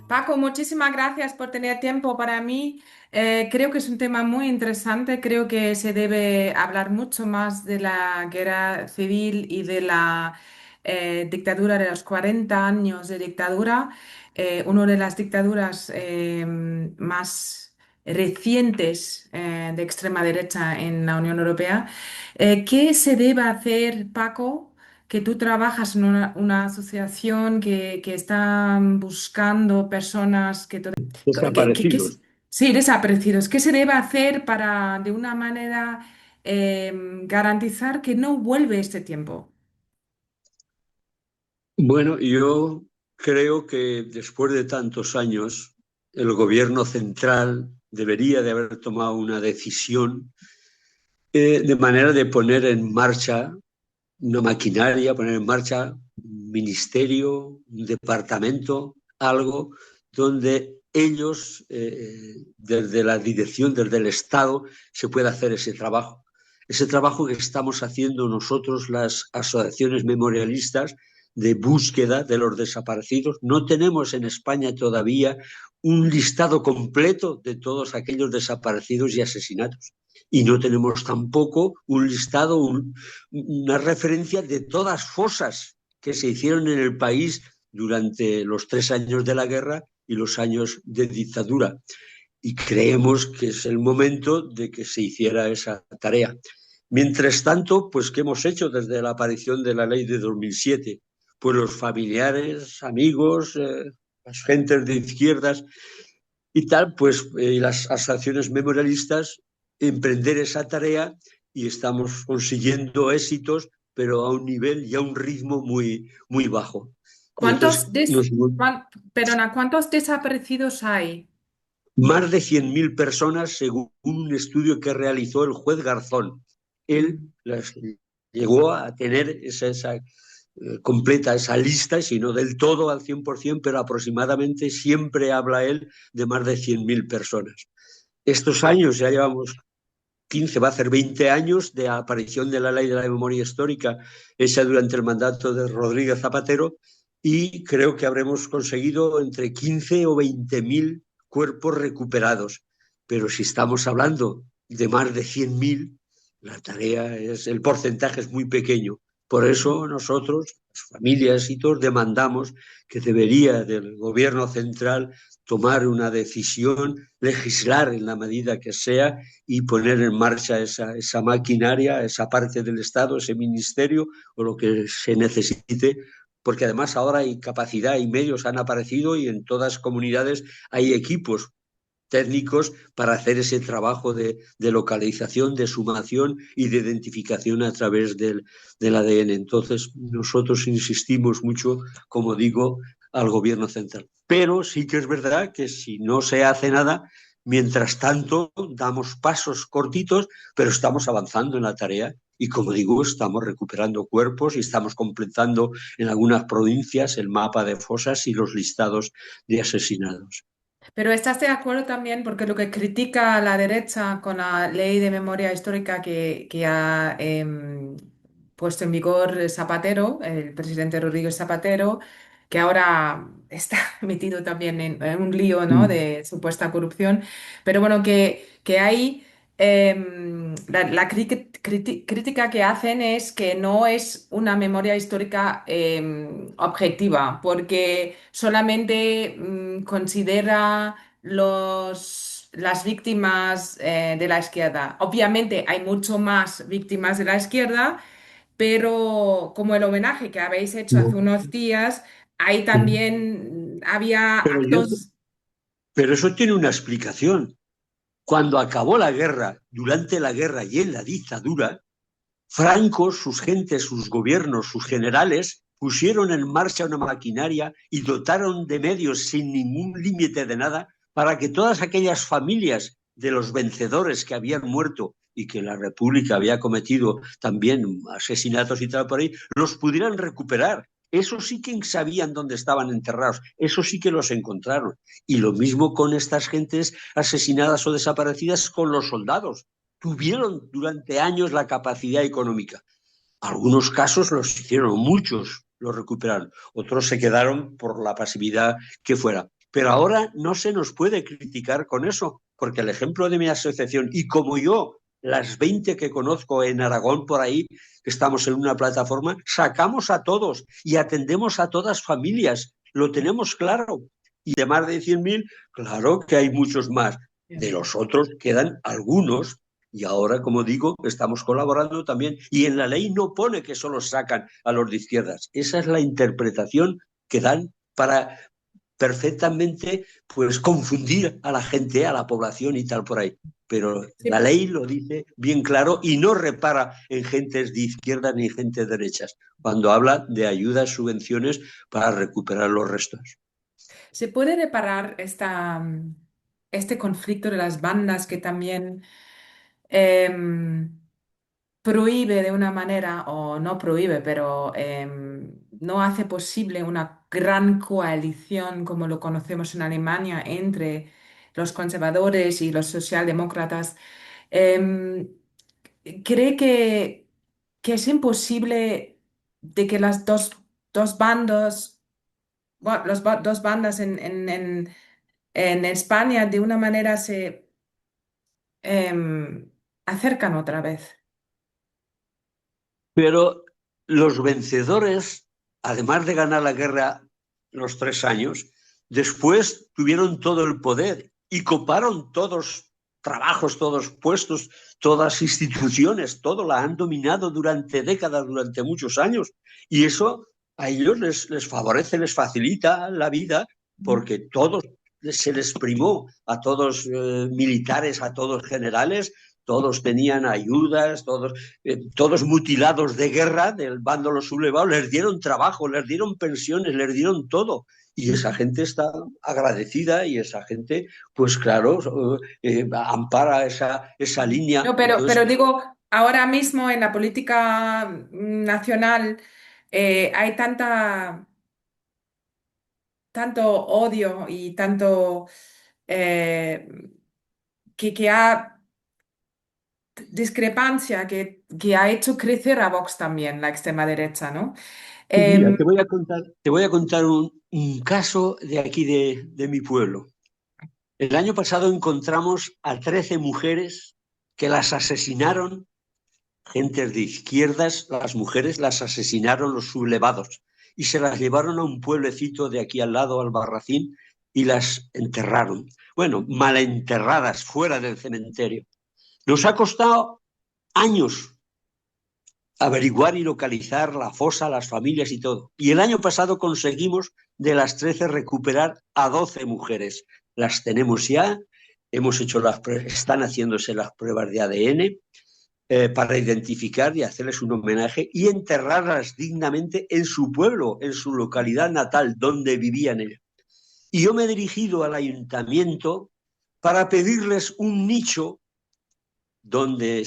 Paco, muchísimas gracias por tener tiempo para mí. Creo que es un tema muy interesante. Creo que se debe hablar mucho más de la guerra civil y de la dictadura de los 40 años de dictadura. Una de las dictaduras más recientes de extrema derecha en la Unión Europea. ¿Qué se debe hacer, Paco? Que tú trabajas en una asociación que está buscando personas Desaparecidos. sí, desaparecidos. ¿Qué se debe hacer para, de una manera, garantizar que no vuelve este tiempo? Bueno, yo creo que después de tantos años, el gobierno central debería de haber tomado una decisión de manera de poner en marcha una maquinaria, poner en marcha un ministerio, un departamento, algo donde ellos, desde la dirección, desde el Estado, se pueda hacer ese trabajo. Ese trabajo que estamos haciendo nosotros, las asociaciones memorialistas, de búsqueda de los desaparecidos. No tenemos en España todavía un listado completo de todos aquellos desaparecidos y asesinatos. Y no tenemos tampoco un listado, una referencia de todas fosas que se hicieron en el país durante los 3 años de la guerra y los años de dictadura. Y creemos que es el momento de que se hiciera esa tarea. Mientras tanto, pues, ¿qué hemos hecho desde la aparición de la ley de 2007? Pues los familiares, amigos, las gentes de izquierdas y tal, pues las asociaciones memorialistas, emprender esa tarea y estamos consiguiendo éxitos, pero a un nivel y a un ritmo muy, muy bajo. ¿Cuántos Entonces, perdona, ¿cuántos desaparecidos hay? más de 100.000 personas, según un estudio que realizó el juez Garzón. Él las llegó a tener esa completa esa lista, si no del todo al 100%, pero aproximadamente siempre habla él de más de 100.000 personas. Estos años, ya llevamos 15, va a hacer 20 años de la aparición de la ley de la memoria histórica, esa durante el mandato de Rodríguez Zapatero, y creo que habremos conseguido entre 15 o 20.000 cuerpos recuperados. Pero si estamos hablando de más de 100.000, la tarea es, el porcentaje es muy pequeño. Por eso nosotros, las familias y todos, demandamos que debería del gobierno central tomar una decisión, legislar en la medida que sea y poner en marcha esa maquinaria, esa parte del Estado, ese ministerio o lo que se necesite, porque además ahora hay capacidad y medios han aparecido y en todas comunidades hay equipos técnicos para hacer ese trabajo de localización, de sumación y de identificación a través del ADN. Entonces, nosotros insistimos mucho, como digo, al gobierno central. Pero sí que es verdad que si no se hace nada, mientras tanto, damos pasos cortitos, pero estamos avanzando en la tarea. Y como digo, estamos recuperando cuerpos y estamos completando en algunas provincias el mapa de fosas y los listados de asesinados. Pero ¿estás de acuerdo también? Porque lo que critica la derecha con la ley de memoria histórica que ha puesto en vigor Zapatero, el presidente Rodríguez Zapatero, que ahora está metido también en un lío, ¿no? Mm. De supuesta corrupción, pero bueno, que hay crítica que hacen es que no es una memoria histórica objetiva, porque solamente considera las víctimas de la izquierda. Obviamente hay mucho más víctimas de la izquierda, pero como el homenaje que habéis hecho hace No. unos días, ahí Mm. también había Pero, yo, actos. pero eso tiene una explicación. Cuando acabó la guerra, durante la guerra y en la dictadura, Franco, sus gentes, sus gobiernos, sus generales pusieron en marcha una maquinaria y dotaron de medios sin ningún límite de nada para que todas aquellas familias de los vencedores que habían muerto y que la República había cometido también asesinatos y tal por ahí, los pudieran recuperar. Eso sí que sabían dónde estaban enterrados, eso sí que los encontraron. Y lo mismo con estas gentes asesinadas o desaparecidas con los soldados. Tuvieron durante años la capacidad económica. Algunos casos los hicieron, muchos los recuperaron, otros se quedaron por la pasividad que fuera. Pero ahora no se nos puede criticar con eso, porque el ejemplo de mi asociación, y como yo, las 20 que conozco en Aragón por ahí, que estamos en una plataforma, sacamos a todos y atendemos a todas familias, lo tenemos claro. Y de más de 100.000, claro que hay muchos más. De los otros quedan algunos y ahora, como digo, estamos colaborando también. Y en la ley no pone que solo sacan a los de izquierdas. Esa es la interpretación que dan para perfectamente pues confundir a la gente, a la población y tal por ahí. Pero la Sí, ley lo dice bien claro y no repara en gentes de izquierda ni gentes de derechas cuando habla de ayudas, subvenciones para recuperar los restos. ¿se puede reparar este conflicto de las bandas que también em, prohíbe de una manera, o no prohíbe, pero no hace posible una gran coalición como lo conocemos en Alemania entre los conservadores y los socialdemócratas? Em, ¿Cree que es imposible de que las dos bandos, bueno, dos bandas en España de una manera se acercan otra vez? Pero los vencedores, además de ganar la guerra los 3 años, después tuvieron todo el poder y coparon todos trabajos, todos puestos, todas instituciones, todo la han dominado durante décadas, durante muchos años. Y eso a ellos les favorece, les facilita la vida, porque todos se les primó a todos militares, a todos generales, todos tenían ayudas, todos mutilados de guerra del bando sublevado, les dieron trabajo, les dieron pensiones, les dieron todo. Y esa gente está agradecida y esa gente, pues claro, ampara esa línea. No, Entonces, pero digo, ahora mismo en la política nacional hay tanto odio y tanto eh, que ha discrepancia que ha hecho crecer a Vox también, la extrema derecha, ¿no? mira, Em, te voy a contar un caso de aquí de mi pueblo. El año pasado encontramos a 13 mujeres que las asesinaron, gentes de izquierdas, las mujeres las asesinaron los sublevados y se las llevaron a un pueblecito de aquí al lado, Albarracín, y las enterraron. Bueno, mal enterradas, fuera del cementerio. Nos ha costado años averiguar y localizar la fosa, las familias y todo. Y el año pasado conseguimos de las 13 recuperar a 12 mujeres. Las tenemos ya, hemos hecho están haciéndose las pruebas de ADN para identificar y hacerles un homenaje y enterrarlas dignamente en su pueblo, en su localidad natal, donde vivían ellos. Y yo me he dirigido al ayuntamiento para pedirles un nicho donde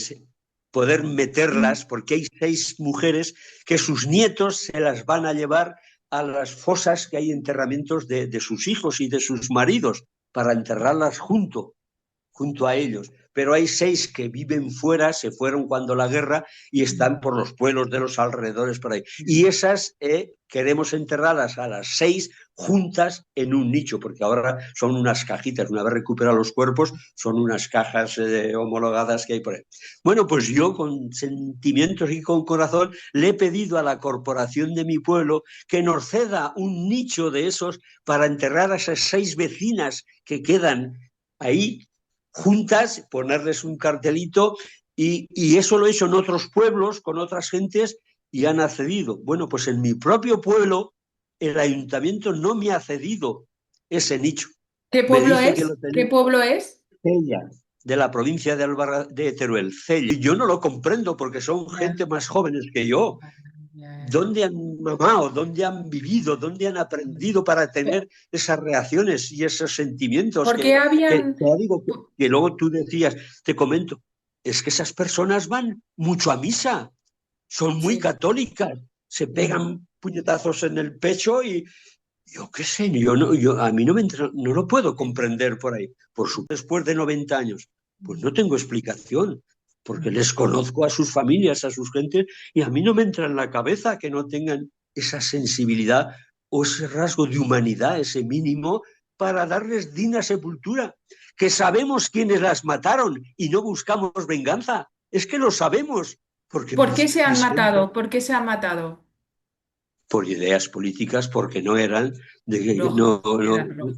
poder meterlas, porque hay 6 mujeres que sus nietos se las van a llevar a las fosas que hay enterramientos de sus hijos y de sus maridos, para enterrarlas junto a ellos. Pero hay 6 que viven fuera, se fueron cuando la guerra y están por los pueblos de los alrededores por ahí. Y esas queremos enterrarlas a las 6 juntas en un nicho, porque ahora son unas cajitas, una vez recuperados los cuerpos, son unas cajas homologadas que hay por ahí. Bueno, pues yo con sentimientos y con corazón le he pedido a la corporación de mi pueblo que nos ceda un nicho de esos para enterrar a esas 6 vecinas que quedan ahí juntas, ponerles un cartelito y eso lo he hecho en otros pueblos con otras gentes y han accedido. Bueno, pues en mi propio pueblo el ayuntamiento no me ha cedido ese nicho. ¿Qué Me pueblo dice que lo es? ¿Qué tenía pueblo es? Cella, de la provincia de Teruel, Cella. Y yo no lo comprendo porque son Ya, gente más jóvenes que yo. ya, ¿Dónde han mamado? ¿Dónde han vivido? ¿Dónde han aprendido para ya. tener esas reacciones y esos sentimientos ¿Por qué que habían... te digo que luego tú decías, te comento, es que esas personas van mucho a misa, son muy Sí, católicas, se ya. pegan puñetazos en el pecho y yo qué sé, a mí no lo puedo comprender por ahí. Por supuesto, después de 90 años, pues no tengo explicación, porque les conozco a sus familias, a sus gentes, y a mí no me entra en la cabeza que no tengan esa sensibilidad o ese rasgo de humanidad, ese mínimo, para darles digna sepultura, que sabemos quiénes las mataron y no buscamos venganza. Es que lo sabemos, porque ¿Por qué se han mis matado? gentes, ¿Por qué se han matado? por ideas políticas, porque no eran Rojos, eran rojos.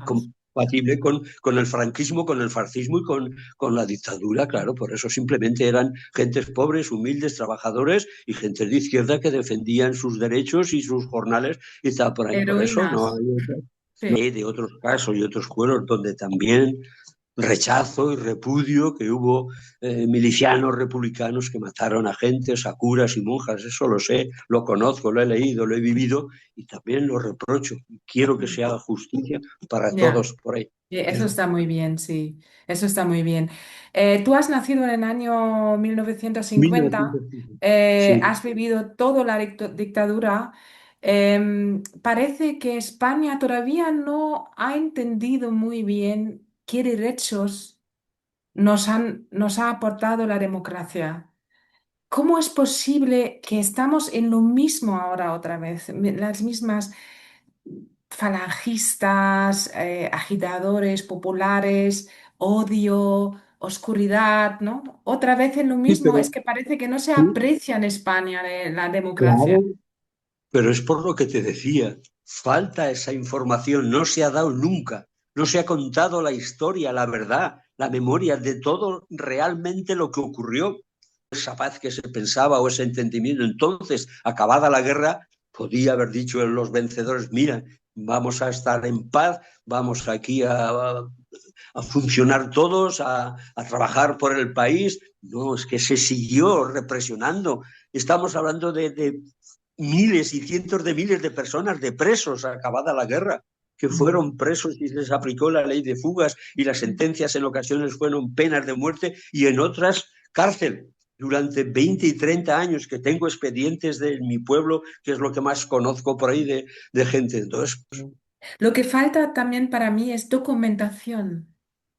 compatible con el franquismo, con el fascismo y con la dictadura, claro, por eso simplemente eran gentes pobres, humildes, trabajadores y gentes de izquierda que defendían sus derechos y sus jornales y estaba por ahí. Por eso no Heroínas. hay Sí. de otros casos y otros pueblos donde también rechazo y repudio que hubo milicianos republicanos que mataron a gentes, a curas y monjas. Eso lo sé, lo conozco, lo he leído, lo he vivido y también lo reprocho. Quiero que se haga justicia para Ya. todos por ahí. Eso Eso. está muy bien, sí, eso está muy bien. Tú has nacido en el año 1950, 1915. Sí. has vivido toda la dictadura. Parece que España todavía no ha entendido muy bien qué derechos nos ha aportado la democracia. ¿Cómo es posible que estamos en lo mismo ahora otra vez? Las mismas falangistas, agitadores populares, odio, oscuridad, ¿no? Otra vez en lo Sí, mismo, pero es que parece que no se sí, aprecia en España la democracia. claro, pero es por lo que te decía, falta esa información, no se ha dado nunca, no se ha contado la historia, la verdad, la memoria de todo realmente lo que ocurrió, esa paz que se pensaba o ese entendimiento. Entonces, acabada la guerra, podía haber dicho los vencedores, mira, vamos a estar en paz, vamos aquí a funcionar todos, a trabajar por el país. No, es que se siguió represionando. Estamos hablando de miles y cientos de miles de personas, de presos, acabada la guerra, que Mm. fueron presos y les aplicó la ley de fugas y las sentencias en ocasiones fueron penas de muerte y en otras cárcel. Durante 20 y 30 años que tengo expedientes de mi pueblo, que es lo que más conozco por ahí de gente. Entonces, Lo que falta también para mí es documentación.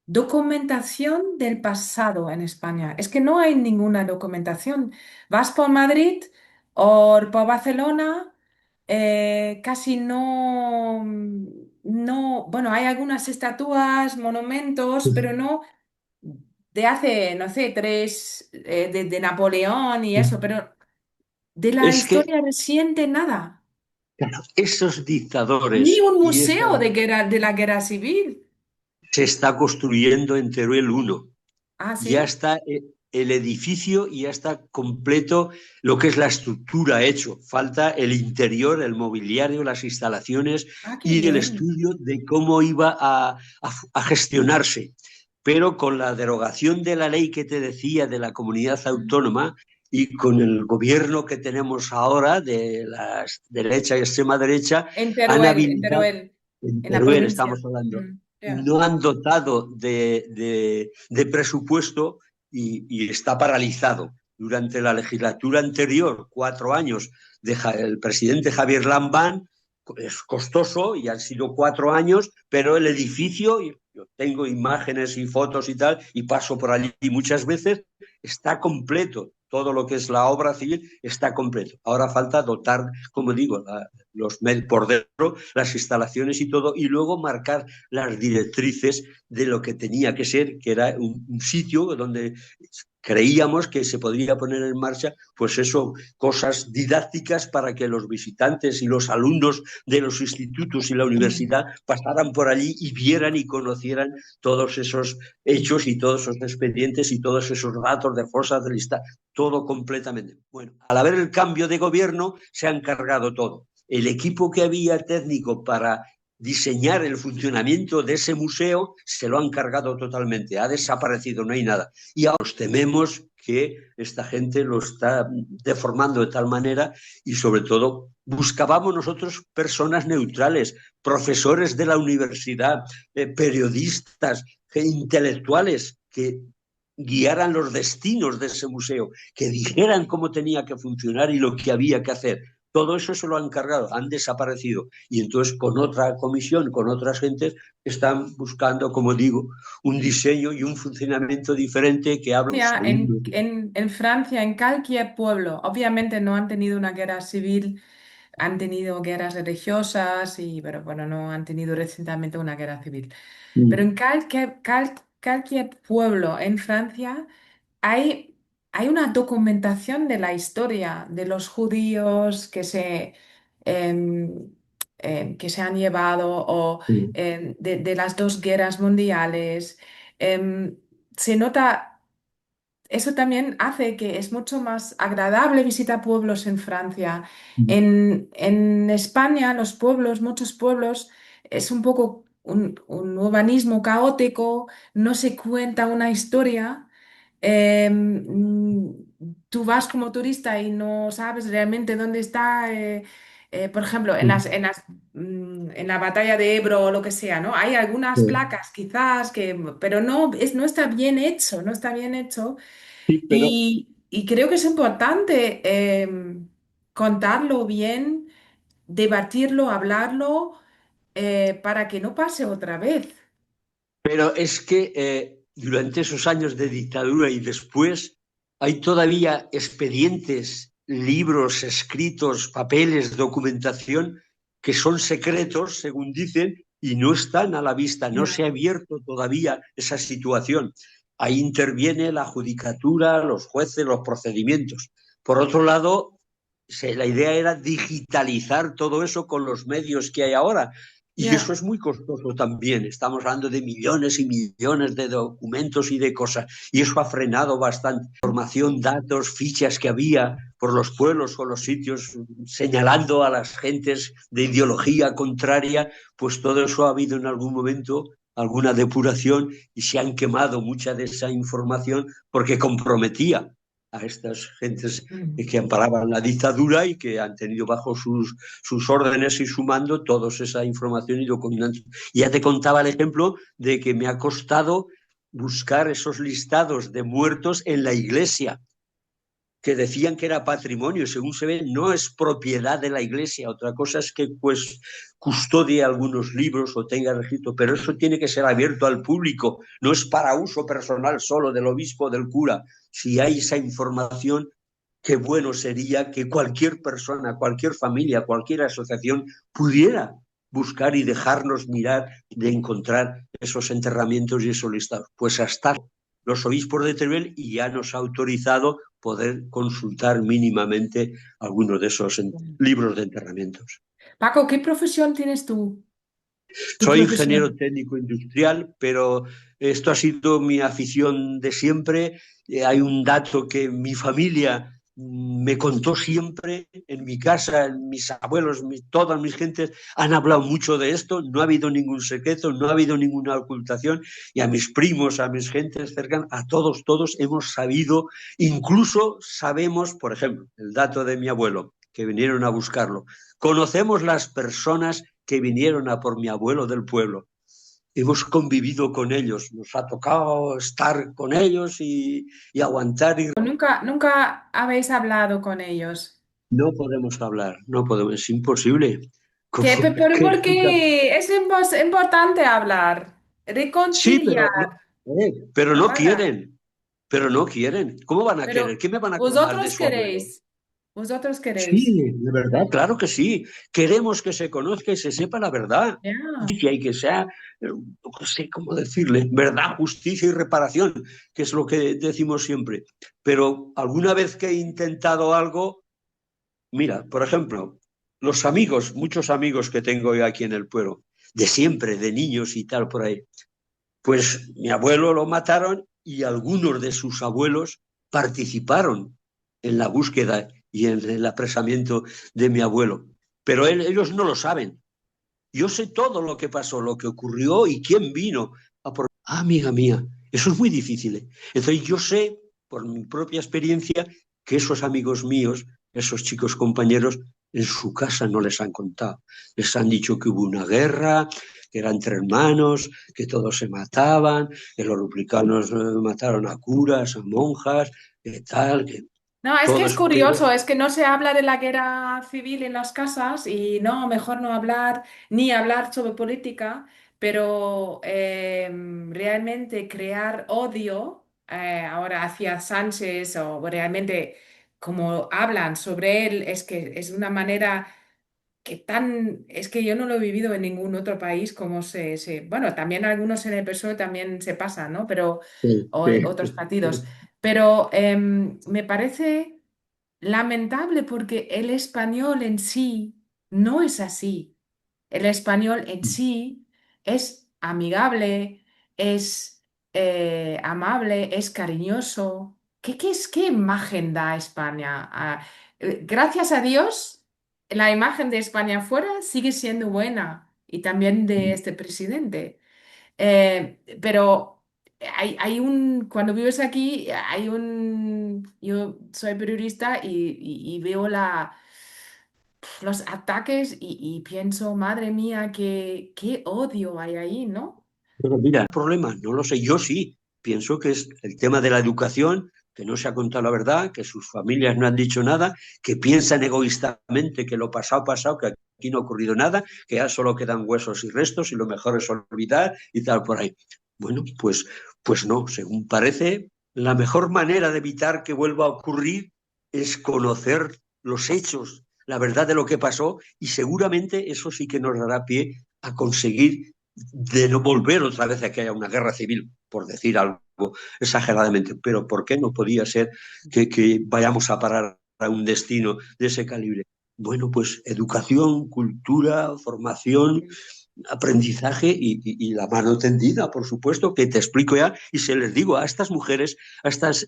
Documentación del pasado en España. Es que no hay ninguna documentación. Vas por Madrid o por Barcelona, casi no, bueno, hay algunas estatuas, monumentos, pero no de hace, no sé, de Napoleón y eso, pero de la es que historia reciente nada. claro, esos Ni dictadores un y esa museo de la guerra civil. se está construyendo en Teruel 1. Ah, Ya sí. está el edificio y ya está completo lo que es la estructura hecho. Falta el interior, el mobiliario, las instalaciones Ah, qué y el bien. estudio de cómo iba a gestionarse. Pero con la derogación de la ley que te decía de la comunidad autónoma y con el gobierno que tenemos ahora de la derecha y extrema derecha, han En habilitado, Teruel, en en la Teruel provincia. estamos hablando, Ya. no han dotado de presupuesto y está paralizado. Durante la legislatura anterior, 4 años, el presidente Javier Lambán, es costoso y han sido 4 años, pero el edificio, yo tengo imágenes y fotos y tal, y paso por allí muchas veces, está completo. Todo lo que es la obra civil está completo. Ahora falta dotar, como digo, los por dentro, las instalaciones y todo, y luego marcar las directrices de lo que tenía que ser, que era un sitio donde creíamos que se podría poner en marcha, pues eso, cosas didácticas para que los visitantes y los alumnos de los institutos y la Mm. universidad pasaran por allí y vieran y conocieran todos esos hechos y todos esos expedientes y todos esos datos de forzas de lista, todo completamente. Bueno, al haber el cambio de gobierno, se han cargado todo. El equipo que había técnico para diseñar el funcionamiento de ese museo se lo han cargado totalmente, ha desaparecido, no hay nada. Y ahora nos tememos que esta gente lo está deformando de tal manera y sobre todo buscábamos nosotros personas neutrales, profesores de la universidad, periodistas, intelectuales que guiaran los destinos de ese museo, que dijeran cómo tenía que funcionar y lo que había que hacer. Todo eso se lo han cargado, han desaparecido. Y entonces con otra comisión, con otras gentes, están buscando, como digo, un diseño y un funcionamiento diferente que habla los alumnos. En Francia, en cualquier pueblo, obviamente no han tenido una guerra civil, han tenido guerras religiosas y, pero bueno, no han tenido recientemente una guerra civil. Pero Mm, en cualquier pueblo en Francia hay, hay una documentación de la historia de los judíos em, que se han llevado o mm, de las dos guerras mundiales. Em, Se nota. Eso también hace que es mucho más agradable visitar pueblos en Francia. mm, En España, los pueblos, muchos pueblos, es un poco un urbanismo caótico, no se cuenta una historia. Tú vas como turista y no sabes realmente dónde está, por ejemplo, mm, en la batalla de Ebro o lo que sea, ¿no? Hay algunas sí. placas quizás, pero no está bien hecho, no está bien hecho. Sí, pero, Y creo que es importante contarlo bien, debatirlo, hablarlo, para que no pase otra vez. pero es que durante esos años de dictadura y después hay todavía expedientes, libros, escritos, papeles, documentación que son secretos, según dicen, y no están a la vista, no se ha Ya. abierto todavía esa situación. Ahí interviene la judicatura, los jueces, los procedimientos. Por otro lado, la idea era digitalizar todo eso con los medios que hay ahora. Y eso Ya. es muy costoso también. Estamos hablando de millones y millones de documentos y de cosas. Y eso ha frenado bastante. Información, datos, fichas que había por los pueblos o los sitios señalando a las gentes de ideología contraria, pues todo eso ha habido en algún momento alguna depuración y se han quemado mucha de esa información porque comprometía a estas gentes Mm. que amparaban la dictadura y que han tenido bajo sus órdenes y su mando toda esa información y documentos. Ya te contaba el ejemplo de que me ha costado buscar esos listados de muertos en la iglesia, que decían que era patrimonio, según se ve, no es propiedad de la iglesia. Otra cosa es que pues custodie algunos libros o tenga registro, pero eso tiene que ser abierto al público, no es para uso personal solo del obispo o del cura. Si hay esa información, qué bueno sería que cualquier persona, cualquier familia, cualquier asociación pudiera buscar y dejarnos mirar de encontrar esos enterramientos y esos listados. Pues hasta los obispos de Teruel y ya nos ha autorizado poder consultar mínimamente algunos de esos libros de enterramientos. Paco, ¿qué profesión tienes tú? ¿Tu Soy ingeniero profesión? técnico industrial, pero esto ha sido mi afición de siempre. Hay un dato que mi familia me contó siempre en mi casa, mis abuelos, todas mis gentes han hablado mucho de esto, no ha habido ningún secreto, no ha habido ninguna ocultación y a mis primos, a mis gentes cercanas, a todos hemos sabido, incluso sabemos, por ejemplo, el dato de mi abuelo, que vinieron a buscarlo, conocemos las personas que vinieron a por mi abuelo del pueblo. Hemos convivido con ellos, nos ha tocado estar con ellos y aguantar y Nunca habéis hablado con ellos. no podemos hablar, no podemos, es imposible. ¿Qué? ¿Cómo? Porque es importante hablar, Sí, reconciliar. pero no Ahora, quieren, pero no quieren. ¿Cómo van a querer? pero ¿Qué me van a contar de vosotros su abuelo? queréis, vosotros queréis. Sí, de verdad, claro que sí. Queremos que se conozca y se sepa la verdad. Ya. Justicia y que sea, no sé cómo decirle, verdad, justicia y reparación, que es lo que decimos siempre. Pero alguna vez que he intentado algo, mira, por ejemplo, los amigos, muchos amigos que tengo yo aquí en el pueblo, de siempre, de niños y tal por ahí, pues mi abuelo lo mataron y algunos de sus abuelos participaron en la búsqueda y en el apresamiento de mi abuelo. Pero ellos no lo saben. Yo sé todo lo que pasó, lo que ocurrió y quién vino a por... Ah, amiga mía, eso es muy difícil. ¿Eh? Entonces yo sé, por mi propia experiencia, que esos amigos míos, esos chicos compañeros, en su casa no les han contado. Les han dicho que hubo una guerra, que eran entre hermanos, que todos se mataban, que los republicanos mataron a curas, a monjas, que tal, que No, es que todo es eso. Pero curioso, es que no se habla de la guerra civil en las casas y no, mejor no hablar ni hablar sobre política, pero realmente crear odio ahora hacia Sánchez o realmente como hablan sobre él es que es una manera. es que yo no lo he vivido en ningún otro país como bueno, también algunos en el PSOE también se pasan, ¿no? Pero, Sí, o sí, otros partidos. sí. Pero me parece lamentable porque el español en sí no es así. El español en sí es amigable, es amable, es cariñoso. ¿Qué imagen da España? Gracias a Dios, la imagen de España afuera sigue siendo buena y también de este presidente. Pero cuando vives aquí, yo soy periodista y veo los ataques y pienso, madre mía, qué odio hay ahí, ¿no? Pero mira, el problema, no lo sé, yo sí, pienso que es el tema de la educación, que no se ha contado la verdad, que sus familias no han dicho nada, que piensan egoístamente que lo pasado, pasado, que aquí no ha ocurrido nada, que ya solo quedan huesos y restos y lo mejor es olvidar y tal por ahí. Bueno, pues no, según parece, la mejor manera de evitar que vuelva a ocurrir es conocer los hechos, la verdad de lo que pasó y seguramente eso sí que nos dará pie a conseguir de no volver otra vez a que haya una guerra civil, por decir algo exageradamente. Pero ¿por qué no podía ser que vayamos a parar a un destino de ese calibre? Bueno, pues educación, cultura, formación, aprendizaje y la mano tendida, por supuesto, que te explico ya y se les digo a estas mujeres, a estas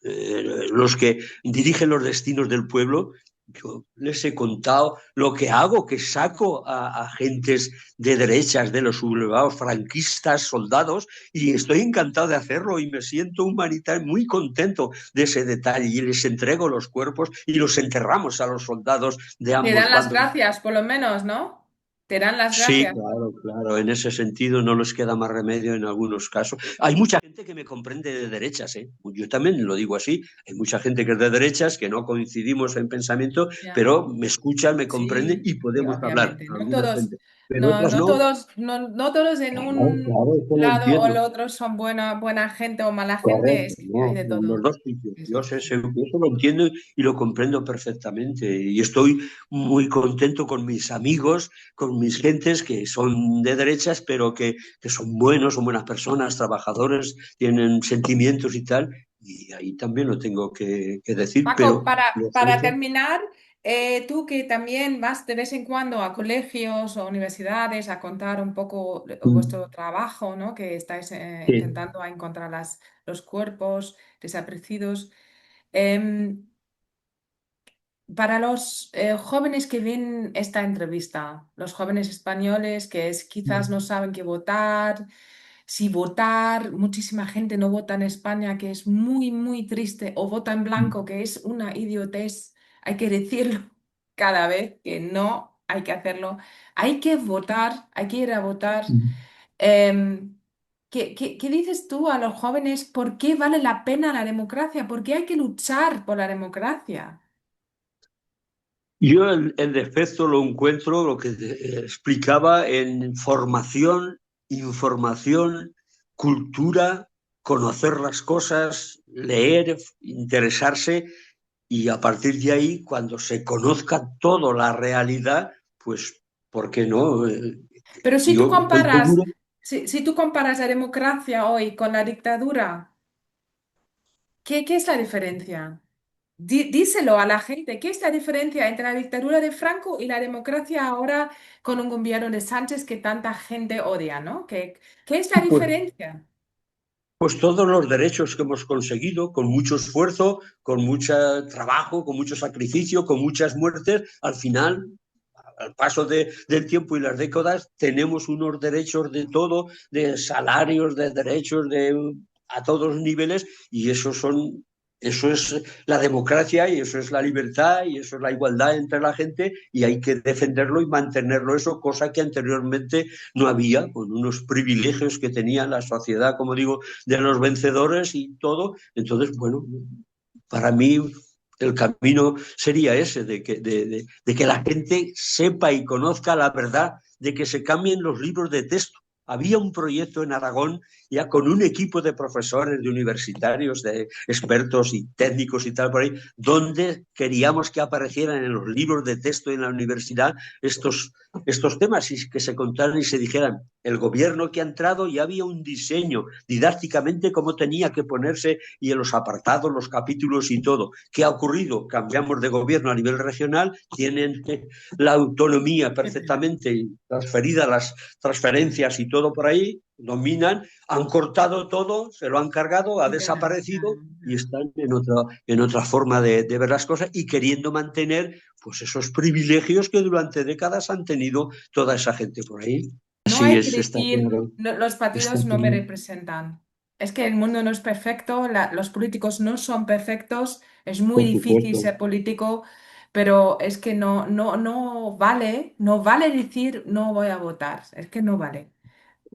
los que dirigen los destinos del pueblo, yo les he contado lo que hago, que saco a gentes de derechas, de los sublevados franquistas, soldados, y estoy encantado de hacerlo y me siento humanitario, muy contento de ese detalle y les entrego los cuerpos y los enterramos a los soldados de Te ambos dan las bandos. gracias, por lo menos, ¿no? Te dan las Sí, gracias. claro, claro. En ese sentido no les queda más remedio en algunos casos. Hay mucha gente que me comprende de derechas, ¿eh? Yo también lo digo así. Hay mucha gente que es de derechas, que no coincidimos en pensamiento, Ya. pero me escuchan, me comprenden Sí, y sí, podemos hablar. obviamente. No Alguna todos, gente. Pero otras no no. todos, no todos en Claro, un claro, eso lo lado o el entiendo. otro son buena gente o mala gente, Correcto, es que hay no, de en los todo. dos sitios. Sí, Yo sí, sé, sí. eso lo entiendo y lo comprendo perfectamente. Y estoy muy contento con mis amigos, con mis gentes que son de derechas, pero que son buenos, son buenas personas, trabajadores, tienen sentimientos y tal. Y ahí también lo tengo que decir, Paco, pero los para hechos. terminar, tú que también vas de vez en cuando a colegios o universidades a contar un poco vuestro trabajo, ¿no? Que estáis Sí. intentando a encontrar los cuerpos desaparecidos. Em, para los jóvenes que ven esta entrevista, los jóvenes españoles quizás no saben qué votar, si votar, muchísima gente no vota en España, que es muy triste, o vota en blanco, que es una idiotez, hay que decirlo cada vez que no hay que hacerlo. Hay que votar, hay que ir a votar. Em, qué dices tú a los jóvenes? ¿Por qué vale la pena la democracia? ¿Por qué hay que luchar por la democracia? Yo el defecto lo encuentro, lo que explicaba, en formación, información, cultura, conocer las cosas, leer, interesarse y a partir de ahí, cuando se conozca toda la realidad, pues, ¿por qué no? Pero si tú Yo estoy comparas, seguro. si tú comparas la democracia hoy con la dictadura, qué es la diferencia? Díselo a la gente, ¿qué es la diferencia entre la dictadura de Franco y la democracia ahora con un gobierno de Sánchez que tanta gente odia, ¿no? ¿Qué es la Pues diferencia? Pues todos los derechos que hemos conseguido, con mucho esfuerzo, con mucho trabajo, con mucho sacrificio, con muchas muertes, al final, al paso del tiempo y las décadas, tenemos unos derechos de todo, de salarios, de derechos a todos los niveles, y eso es la democracia y eso es la libertad y eso es la igualdad entre la gente y hay que defenderlo y mantenerlo eso, cosa que anteriormente no había, con unos privilegios que tenía la sociedad, como digo, de los vencedores y todo. Entonces, bueno, para mí el camino sería ese, de que la gente sepa y conozca la verdad, de que se cambien los libros de texto. había un proyecto en Aragón ya con un equipo de profesores, de universitarios, de expertos y técnicos y tal por ahí, donde queríamos que aparecieran en los libros de texto en la universidad estos temas y que se contaran y se dijeran. El gobierno que ha entrado ya había un diseño didácticamente cómo tenía que ponerse y en los apartados, los capítulos y todo. ¿Qué ha ocurrido? Cambiamos de gobierno a nivel regional, tienen la autonomía Qué pena. perfectamente transferida, las transferencias y todo por ahí, dominan, han cortado todo, se lo han cargado, ha Qué pena. desaparecido y están en otra forma de ver las cosas y queriendo mantener pues esos privilegios que durante décadas han tenido toda esa gente por ahí. No Así hay que es, está decir, claro. Los Está partidos no me claro. representan". Es que el mundo no es perfecto, los políticos no son perfectos, es muy Por difícil supuesto. ser político, pero es que no vale decir no voy a votar, es que no vale.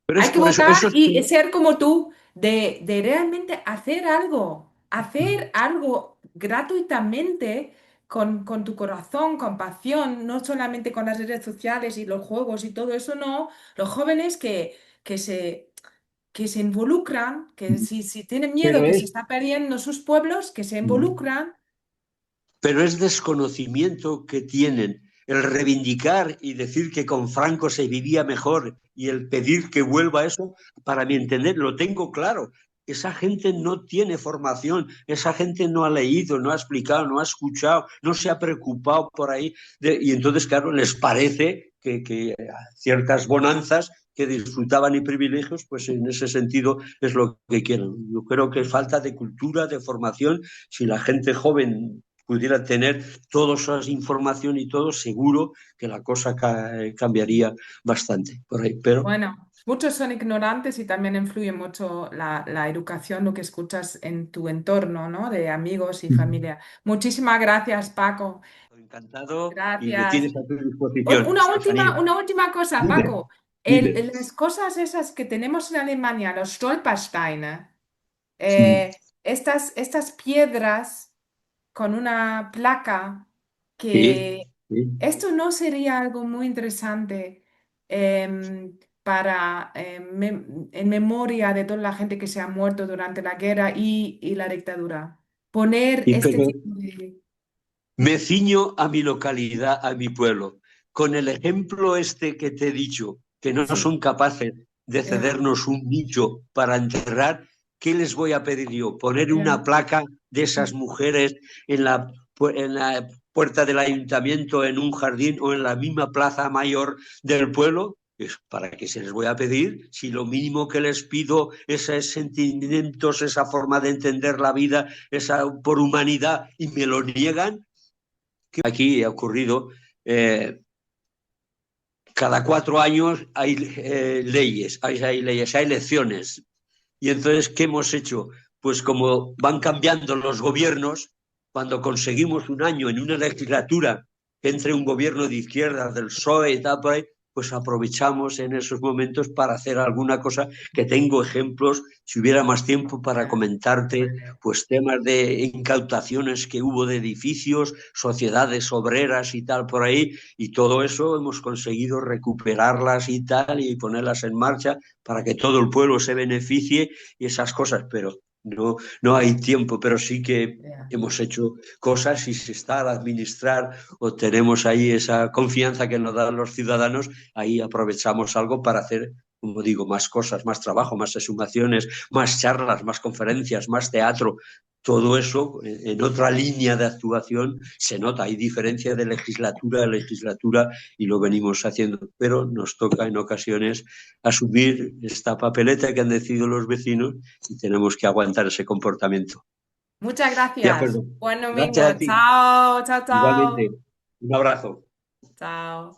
Pero es Hay que por eso, votar eso es y ser como tú, de realmente hacer algo gratuitamente con tu corazón, con pasión, no solamente con las redes sociales y los juegos y todo eso, no. Los jóvenes que se, que se involucran, que si tienen miedo pero que se es está perdiendo sus pueblos, que se involucran. pero es desconocimiento que tienen. El reivindicar y decir que con Franco se vivía mejor y el pedir que vuelva eso, para mi entender, lo tengo claro. Esa gente no tiene formación, esa gente no ha leído, no ha explicado, no ha escuchado, no se ha preocupado por ahí. Y entonces, claro, les parece que ciertas bonanzas que disfrutaban y privilegios, pues en ese sentido es lo que quieren. Yo creo que es falta de cultura, de formación. Si la gente joven pudiera tener toda esa información y todo, seguro que la cosa cambiaría bastante por ahí. Pero Bueno, muchos son ignorantes y también influye mucho la educación, lo que escuchas en tu entorno, ¿no? De amigos y familia. Muchísimas gracias, Paco. encantado y me Gracias. tienes a tu disposición, Una Estefanía. una última cosa, Dime, Paco. dime. Las cosas esas que tenemos en Alemania, los Stolpersteine, Sí, estas piedras con una placa sí, que sí. esto no sería algo muy interesante para en memoria de toda la gente que se ha muerto durante la guerra y la dictadura. Poner Sí, este pero tipo de... me ciño a mi localidad, a mi pueblo. Con el ejemplo este que te he dicho, que no Sí, son capaces de ya, cedernos un nicho para enterrar, ¿qué les voy a pedir yo? ¿Poner una ya. placa de esas mujeres en la puerta del ayuntamiento, en un jardín o en la misma plaza mayor del pueblo? Pues, ¿para qué se les voy a pedir si lo mínimo que les pido es esos sentimientos, esa forma de entender la vida, esa por humanidad y me lo niegan? Aquí ha ocurrido, cada 4 años hay leyes, hay elecciones. Y entonces, ¿qué hemos hecho? Pues como van cambiando los gobiernos, cuando conseguimos un año en una legislatura que entre un gobierno de izquierda, del PSOE y tal, por ahí, pues aprovechamos en esos momentos para hacer alguna cosa que tengo ejemplos, si hubiera más tiempo para Ya, comentarte, vale. pues temas de incautaciones que hubo de edificios, sociedades obreras y tal por ahí, y todo eso hemos conseguido recuperarlas y tal y ponerlas en marcha para que todo el pueblo se beneficie y esas cosas, pero no hay tiempo, pero sí que Ya. hemos hecho cosas y si está al administrar o tenemos ahí esa confianza que nos dan los ciudadanos, ahí aprovechamos algo para hacer, como digo, más cosas, más trabajo, más exhumaciones, más charlas, más conferencias, más teatro. Todo eso en otra línea de actuación se nota, hay diferencia de legislatura a legislatura y lo venimos haciendo, pero nos toca en ocasiones asumir esta papeleta que han decidido los vecinos y tenemos que aguantar ese comportamiento. Muchas De gracias. acuerdo. Buen Gracias domingo. a ti. Chao, chao, Igualmente. chao. Un abrazo. Chao.